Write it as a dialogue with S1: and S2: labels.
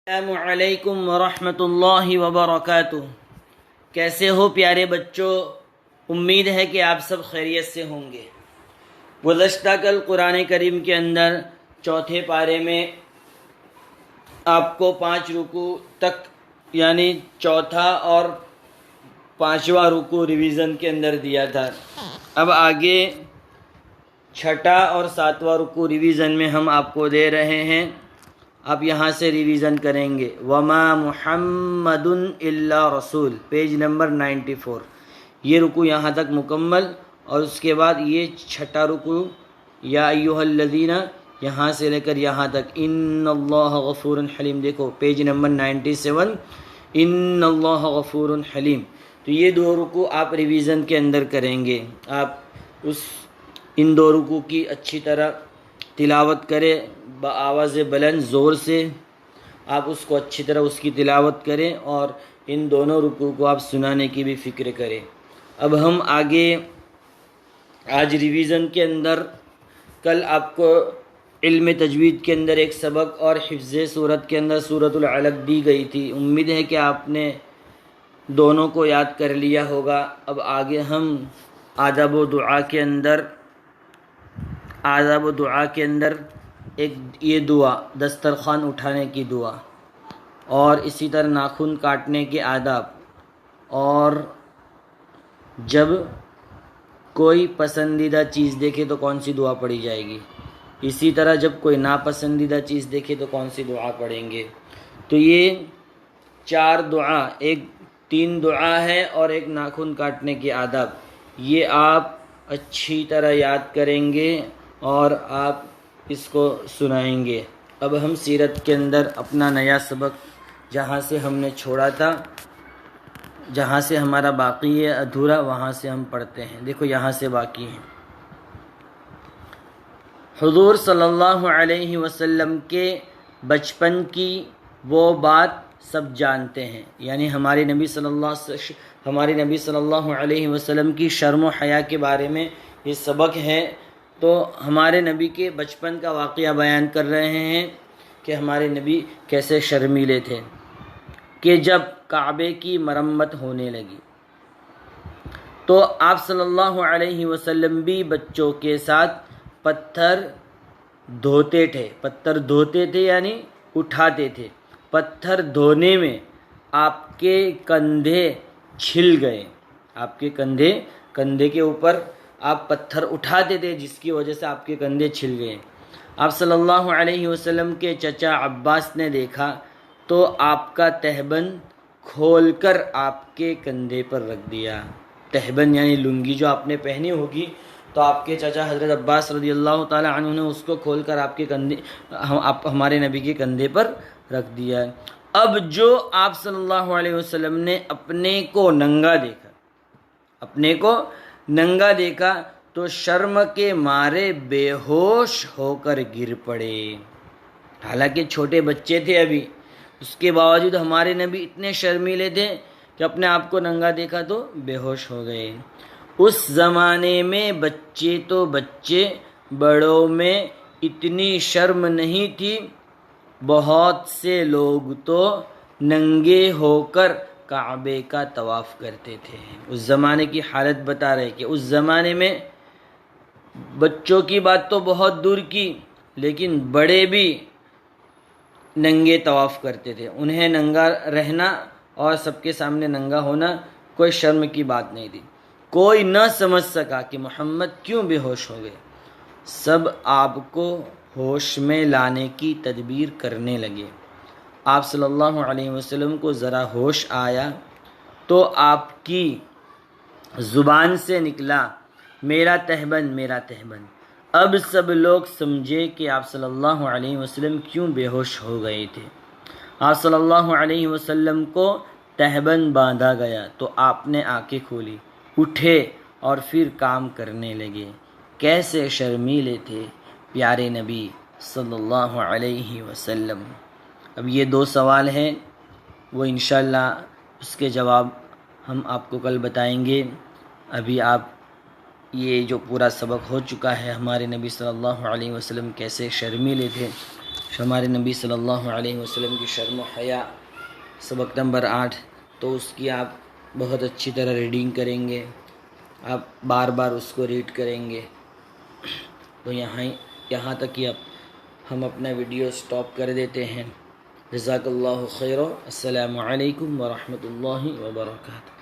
S1: السلام علیکم ورحمۃ اللہ وبرکاتہ۔ کیسے ہو پیارے بچوں؟ امید ہے کہ آپ سب خیریت سے ہوں گے۔ گزشتہ کل قرآن کریم کے اندر چوتھے پارے میں آپ کو 5 رکوع تک یعنی چوتھا اور 5واں رکوع ریویژن کے اندر دیا تھا۔ اب آگے 6واں اور 7واں رکوع ریویژن میں ہم آپ کو دے رہے ہیں۔ آپ یہاں سے ریویژن کریں گے۔ وما محمد الا رسول، پیج نمبر 94۔ یہ رکوع یہاں تک مکمل، اور اس کے بعد یہ 6واں رکوع یا ایھا الذین، یہاں سے لے کر یہاں تک ان اللہ غفور حلیم، دیکھو پیج نمبر 97، ان اللہ غفور حلیم۔ تو یہ 2 رکوع آپ ریویژن کے اندر کریں گے۔ آپ ان 2 رکوع کی اچھی طرح تلاوت کریں، بآواز بلند زور سے آپ اس کو اچھی طرح اس کی تلاوت کریں، اور ان دونوں رکوع کو آپ سنانے کی بھی فکر کریں۔ اب ہم آگے آج ریویژن کے اندر، کل آپ کو علم تجوید کے اندر ایک سبق اور حفظ سورت کے اندر سورۃ العلق دی گئی تھی۔ امید ہے کہ آپ نے دونوں کو یاد کر لیا ہوگا۔ اب آگے ہم آداب و دعا کے اندر ایک یہ دعا، دسترخوان اٹھانے کی دعا، اور اسی طرح ناخن کاٹنے کے آداب، اور جب کوئی پسندیدہ چیز دیکھے تو کون سی دعا پڑھی جائے گی، اسی طرح جب کوئی ناپسندیدہ چیز دیکھے تو کون سی دعا پڑھیں گے۔ تو یہ 4 دعا، 3 دعا ہے اور ایک ناخن کاٹنے کے آداب، یہ آپ اچھی طرح یاد کریں گے اور آپ اس کو سنائیں گے۔ اب ہم سیرت کے اندر اپنا نیا سبق جہاں سے ہم نے چھوڑا تھا، جہاں سے ہمارا باقی ہے ادھورا، وہاں سے ہم پڑھتے ہیں۔ دیکھو یہاں سے باقی ہے۔ حضور صلی اللہ علیہ وسلم کے بچپن کی وہ بات سب جانتے ہیں، یعنی ہمارے نبی صلی اللہ علیہ وسلم کی شرم و حیا کے بارے میں یہ سبق ہے۔ تو ہمارے نبی کے بچپن کا واقعہ بیان کر رہے ہیں کہ ہمارے نبی کیسے شرمیلے تھے، کہ جب کعبے کی مرمت ہونے لگی تو آپ صلی اللہ علیہ وسلم بھی بچوں کے ساتھ پتھر دھوتے تھے یعنی اٹھاتے تھے۔ پتھر دھونے میں آپ کے کندھے چھل گئے، آپ کے کندھے کے اوپر آپ پتھر اٹھاتے تھے، جس کی وجہ سے آپ کے کندھے چھل گئے۔ آپ صلی اللہ علیہ وسلم کے چچا عباس نے دیکھا تو آپ کا تہبند کھول کر آپ کے کندھے پر رکھ دیا۔ تہبند یعنی لنگی جو آپ نے پہنی ہوگی، تو آپ کے چچا حضرت عباس رضی اللہ تعالی عنہ نے اس کو کھول کر ہمارے نبی کے کندھے پر رکھ دیا۔ اب جو آپ صلی اللہ علیہ وسلم نے اپنے کو ننگا دیکھا تو شرم کے مارے بے ہوش ہو کر گر پڑے۔ حالانکہ چھوٹے بچے تھے ابھی، اس کے باوجود ہمارے نبی اتنے شرمیلے تھے کہ اپنے آپ کو ننگا دیکھا تو بے ہوش ہو گئے۔ اس زمانے میں بچے بڑوں میں اتنی شرم نہیں تھی۔ بہت سے لوگ تو ننگے ہو کر کعبے کا طواف کرتے تھے۔ اس زمانے کی حالت بتا رہے کہ اس زمانے میں بچوں کی بات تو بہت دور کی، لیکن بڑے بھی ننگے طواف کرتے تھے۔ انہیں ننگا رہنا اور سب کے سامنے ننگا ہونا کوئی شرم کی بات نہیں تھی۔ کوئی نہ سمجھ سکا کہ محمد کیوں بے ہوش ہو گئے۔ سب آپ کو ہوش میں لانے کی تدبیر کرنے لگے۔ آپ صلی اللہ علیہ وسلم کو ذرا ہوش آیا تو آپ کی زبان سے نکلا، میرا تہبند۔ اب سب لوگ سمجھے کہ آپ صلی اللہ علیہ وسلم کیوں بے ہوش ہو گئے تھے۔ آپ صلی اللہ علیہ وسلم کو تہبند باندھا گیا تو آپ نے آنکھیں کھولی، اٹھے اور پھر کام کرنے لگے۔ کیسے شرمیلے تھے پیارے نبی صلی اللہ علیہ وسلم۔ اب یہ 2 سوال ہیں، وہ انشاءاللہ اس کے جواب ہم آپ کو کل بتائیں گے۔ ابھی آپ یہ جو پورا سبق ہو چکا ہے، ہمارے نبی صلی اللہ علیہ وسلم کیسے شرمیلے تھے، ہمارے نبی صلی اللہ علیہ وسلم کی شرم و حیا سبق نمبر 8، تو اس کی آپ بہت اچھی طرح ریڈنگ کریں گے، آپ بار بار اس کو ریڈ کریں گے. تو یہاں تک کہ اب ہم اپنا ویڈیو سٹاپ کر دیتے ہیں. جزاک اللہ خیر. السلام علیکم ورحمۃ اللہ وبرکاتہ.